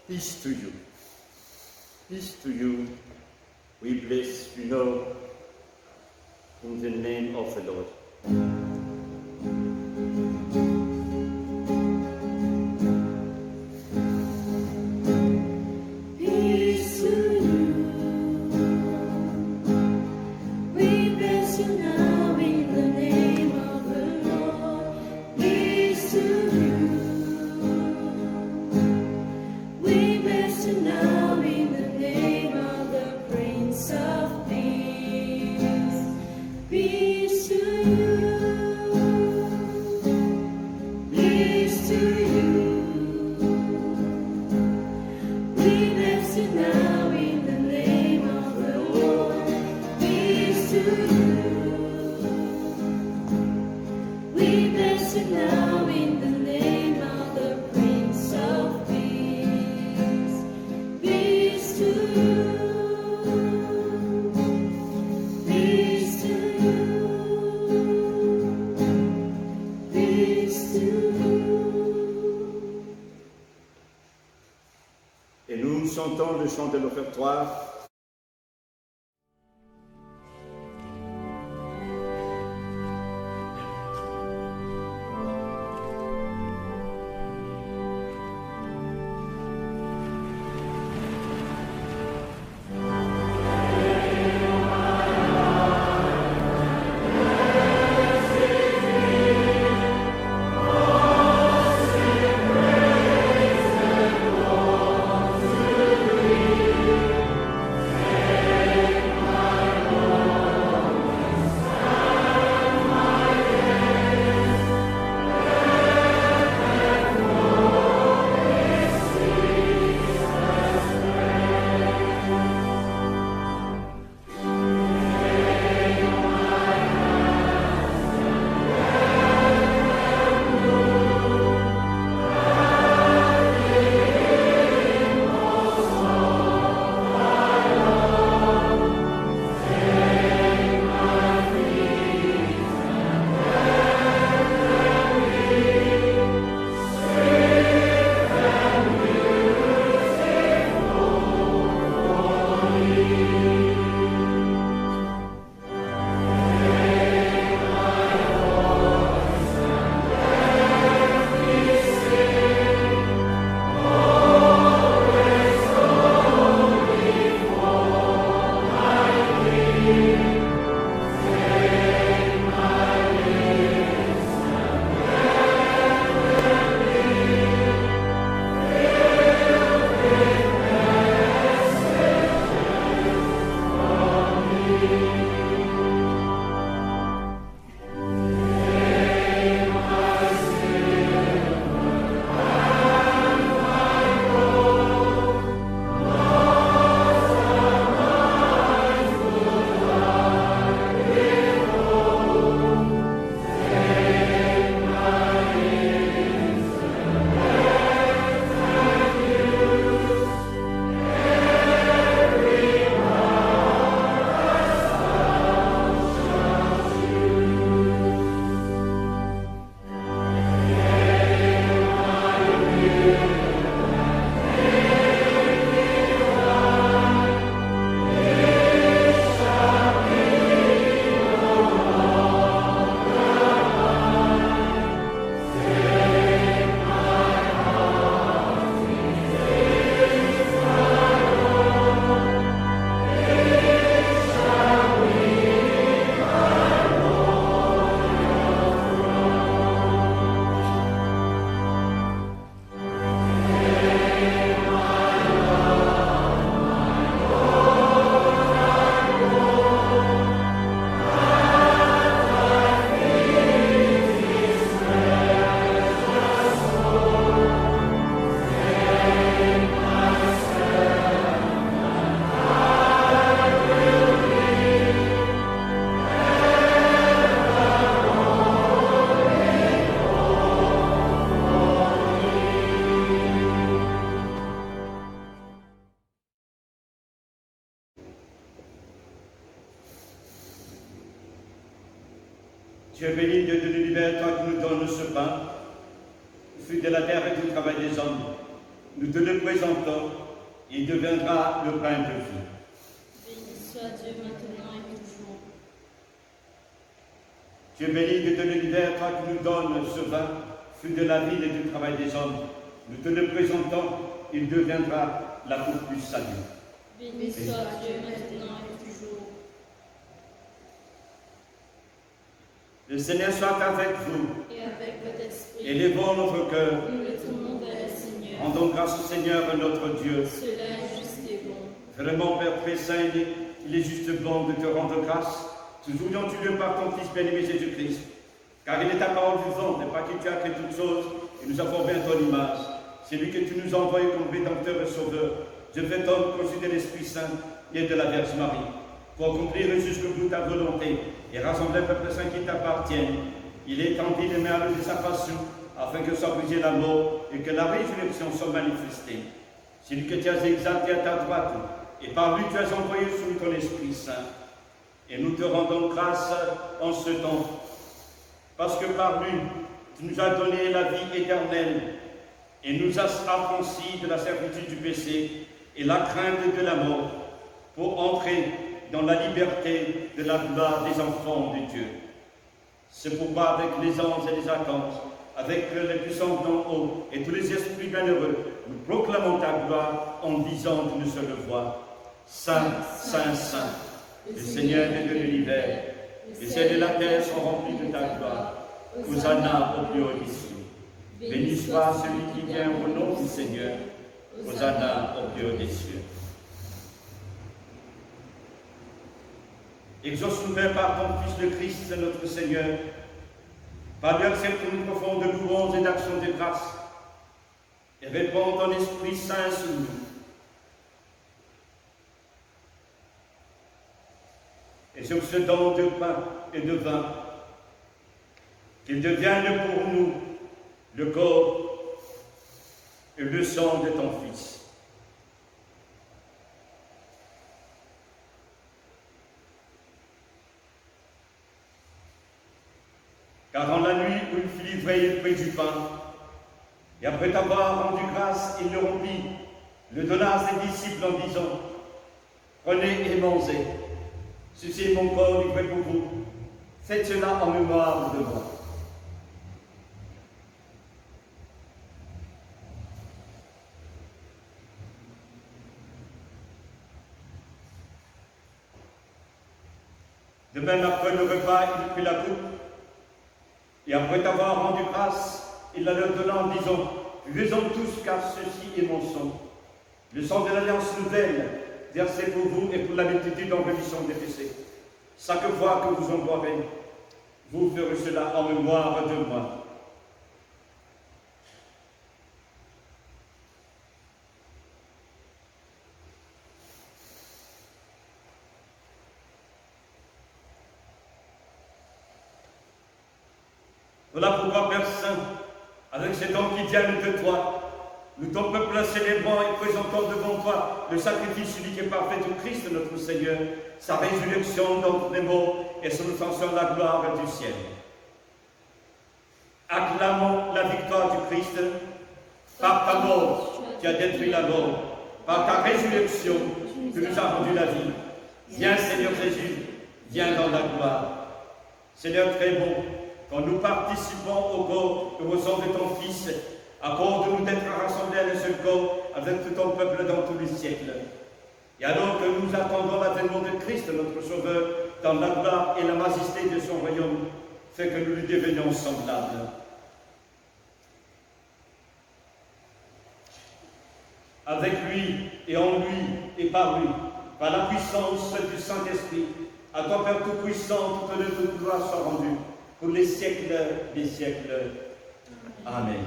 Peace to you. Peace to you. We bless you, Lord, in the name of the Lord. Et nous chantons le chant de l'offertoire. Tu es béni, Dieu de l'univers, toi qui nous donnes ce pain, fruit de la terre et du travail des hommes. Nous te le présentons, il deviendra le pain de vie. Béni soit Dieu maintenant et toujours. Tu es béni, Dieu de l'univers, toi qui nous donnes ce vin, fruit de la vie et du travail des hommes. Nous te le présentons, il deviendra la coupe du salut. Béni soit Dieu maintenant et toujours. Le Seigneur soit avec vous. Et avec votre esprit. Élevons notre cœur. Nous le tournons vers le Seigneur. Rendons grâce au Seigneur notre Dieu. Cela est juste et bon. Vraiment, Père très saint, il est juste bon de te rendre grâce. Toujours dont-tu par ton Fils bien-aimé Jésus-Christ. Car il est ta parole vivante, et par qui tu as créé toutes choses, et nous avons bien ton image. C'est lui que tu nous as envoyé comme Rédempteur et Sauveur. Je fais homme conçu de l'Esprit Saint et de la Vierge Marie, pour accomplir jusqu'au bout ta volonté et rassembler un peuple saint qui t'appartient. Il est tendu les merveilles de sa passion, afin que soit brisée la mort et que la résurrection soit manifestée. C'est lui que tu as exalté à ta droite, et par lui tu as envoyé sous ton Esprit Saint. Et nous te rendons grâce en ce temps, parce que par lui tu nous as donné la vie éternelle, et nous as affranchis de la servitude du péché et la crainte de la mort, pour entrer dans la liberté de la gloire des enfants de Dieu. C'est pourquoi avec les anges et les archanges, avec les puissants d'en haut et tous les esprits bienheureux, nous proclamons ta gloire en disant d'une seule voix, Saint, Saint, Saint, le Seigneur de l'univers, les cieux et la terre sont remplis de ta gloire. Hosanna au plus haut des cieux. Béni soit celui qui vient au nom du Seigneur. Hosanna au plus haut des cieux. Exauce-nous, Père, par ton Fils le Christ, notre Seigneur. Par lui, accepte-nous profonde louange et d'action de grâce. Et répands ton Esprit Saint sur nous. Et sur ce don de pain et de vin, qu'il devienne pour nous le corps et le sang de ton Fils. Car en la nuit où il fut livré, il prit du pain, et après t'avoir rendu grâce, il le rompit, le donna à ses disciples en disant, prenez et mangez, ceci est mon corps livré pour vous, faites cela en mémoire de moi. De même, après le repas, il prit la coupe, et après t'avoir rendu grâce, il la leur donna en disant, buvez-en tous, car ceci est mon sang, le sang de l'alliance nouvelle, versé pour vous et pour la multitude en rémission des péchés. Chaque fois que vous en boirez, vous ferez cela en mémoire de moi. Voilà pourquoi, Père Saint, avec ces dons qui viennent de toi, nous, ton peuple, célébrant et présentant devant toi le sacrifice unique et parfait du Christ, notre Seigneur, sa résurrection d'entre les morts et son ascension à la gloire du ciel. Acclamons la victoire du Christ. Par ta mort, tu as détruit la mort. Par ta résurrection, tu nous as rendu la vie. Viens, Seigneur Jésus, viens dans la gloire. Seigneur très bon, quand nous participons au corps et au sang de ton Fils, accorde-nous d'être rassemblés à un seul corps avec tout ton peuple dans tous les siècles. Et alors que nous attendons l'avènement de Christ, notre Sauveur, dans la gloire et la majesté de son royaume, fais que nous lui devenions semblables. Avec lui et en lui et par lui, par la puissance du Saint-Esprit, à toi, Père Tout-Puissant, toute l'œuvre de gloire soit rendue, pour les siècles des siècles. Amen.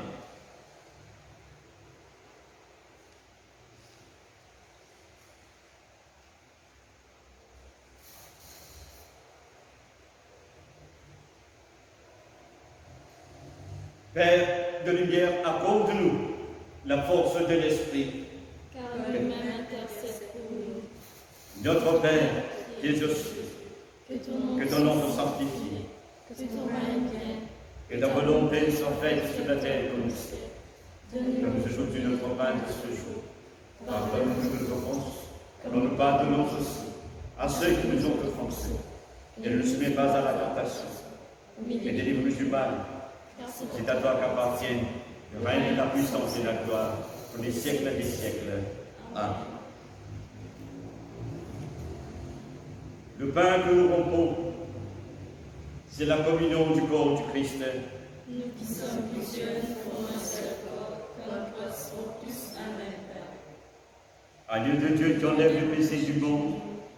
Père de lumière, accorde-nous la force de l'Esprit. Car lui-même intercède pour nous. Notre Père, qui es aux cieux, Que ton nom que ton nom soit sanctifié, que ton règne Que ta volonté soit faite sur la terre comme au ciel. Donne-nous aujourd'hui notre pain de ce jour. Pardonne-nous nos offenses, comme nous pardonnons aussi à ceux qui nous ont offensés. Et ne nous soumets pas à la tentation, mais délivre-nous du mal. C'est à toi qu'appartiennent le règne, la puissance et la gloire pour les siècles des siècles. Amen. Le pain que nous rompons, c'est la communion du corps du Christ. Nous qui sommes plusieurs pour un seul corps, comme toi serons tous un même pain. Agneau de Dieu qui enlève le péché du monde,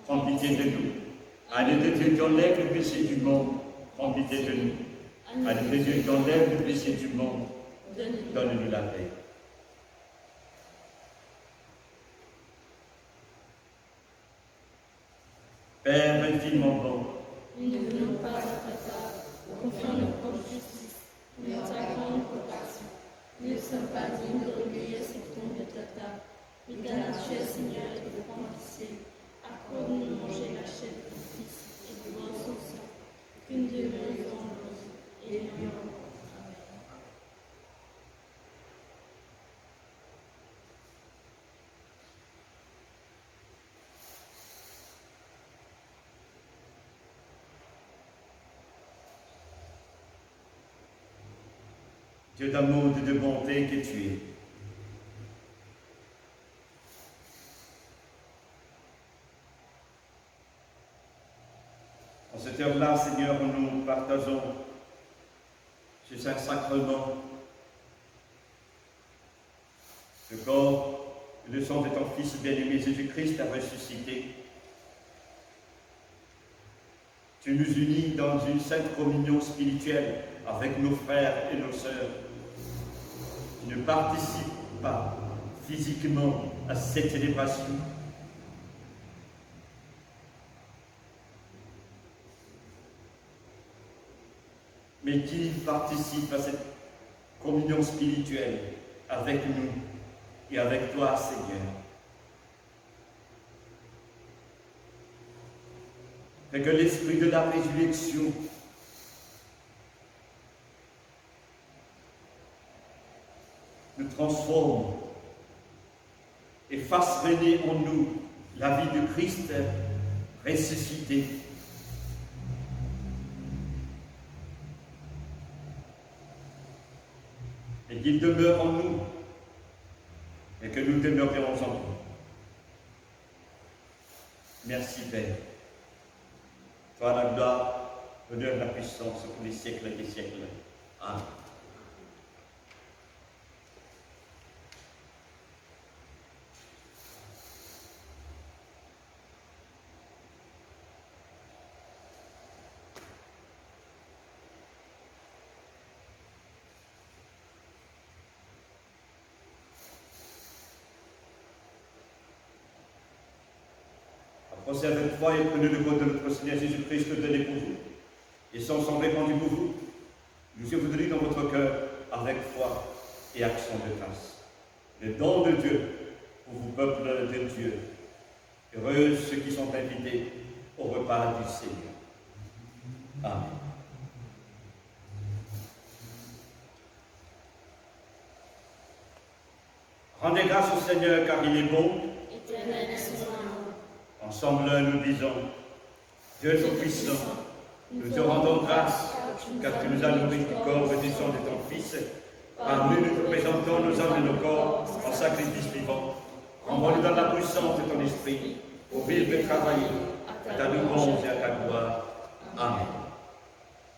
prends pitié de nous. Agneau de Dieu qui enlève le péché du monde, prends pitié de nous. Agneau de Dieu qui enlève le péché du monde, donne-nous la paix. Père infiniment bon, nous ne venons pas à ta table, confiant nos propres justice, mais en ta grande compassion. Nous ne sommes pas dignes de recueillir ce qui tombe de ta table, mais ta nature, Seigneur, est de prendre pitié. Accorde-nous de manger la chair de ton Fils et de boire son sang, que nous demeurions en nous et lui en nous. Dieu d'amour et de bonté que tu es. En cette heure-là, Seigneur, nous partageons ce saint sacrement, le corps et le sang de ton Fils bien-aimé Jésus-Christ a ressuscité. Tu nous unis dans une sainte communion spirituelle avec nos frères et nos sœurs qui ne participent pas physiquement à cette célébration, mais qui participent à cette communion spirituelle avec nous et avec toi, Seigneur. Et que l'esprit de la résurrection nous transforme et fasse régner en nous la vie de Christ ressuscité. Et qu'il demeure en nous et que nous demeurions en lui. Merci Père. Toi la gloire, l'honneur, la puissance pour les siècles des siècles. Amen. Approchez avec foi et prenez le corps de notre Seigneur Jésus-Christ donné pour vous, et son sang répandu pour vous. Nous vous donner dans votre cœur avec foi et action de grâce. Le don de Dieu pour vous, peuple de Dieu. Heureux ceux qui sont invités au repas du Seigneur. Amen. Rendez grâce au Seigneur car il est bon. Éternel est son amour. Ensemble, nous disons, Dieu Tout-Puissant, nous te rendons grâce, car tu nous as nourri du corps et du sang de ton Fils. Par nous, nous te présentons nos âmes et nos corps en sacrifice vivant. Renvoie-nous dans la puissance de ton esprit, pour vivre et travailler, à ta louange et à ta gloire. Amen.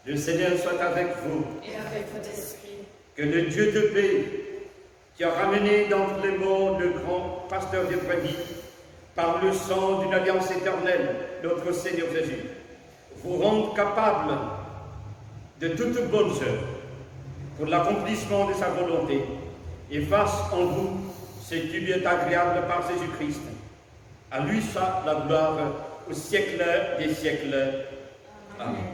Le Seigneur soit avec vous. Et avec votre esprit. Que le Dieu de paix, qui a ramené d'entre les morts le grand pasteur des brebis, par le sang d'une alliance éternelle, notre Seigneur Jésus, vous rende capable de toute bonne œuvre pour l'accomplissement de sa volonté et fasse en vous ce qui lui est agréable par Jésus-Christ. À lui soit la gloire au siècle des siècles. Amen.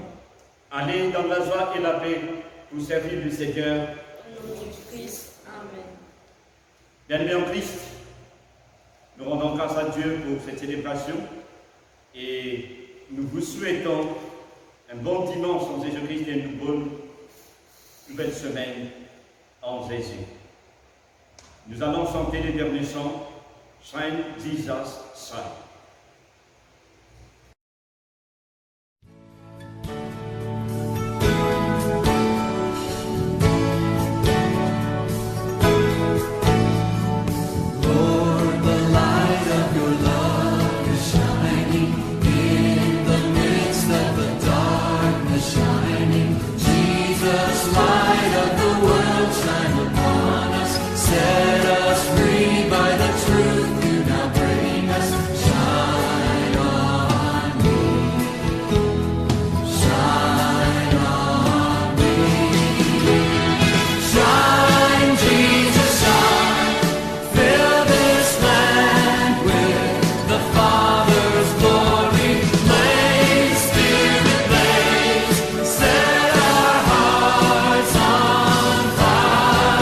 Allez dans la joie et la paix pour servir le Seigneur. Au nom du Christ. Amen. Bien-aimés en Christ, nous rendons grâce à Dieu pour cette célébration et nous vous souhaitons un bon dimanche en Jésus-Christ et une bonne nouvelle semaine en Jésus. Nous allons chanter les derniers chants, Shine Jesus Shine. Set us free by the truth you now bring us. Shine on me. Shine on me. Shine, Jesus, shine. Fill this land with the Father's glory. Blaze, Spirit, blaze. Set our hearts on fire.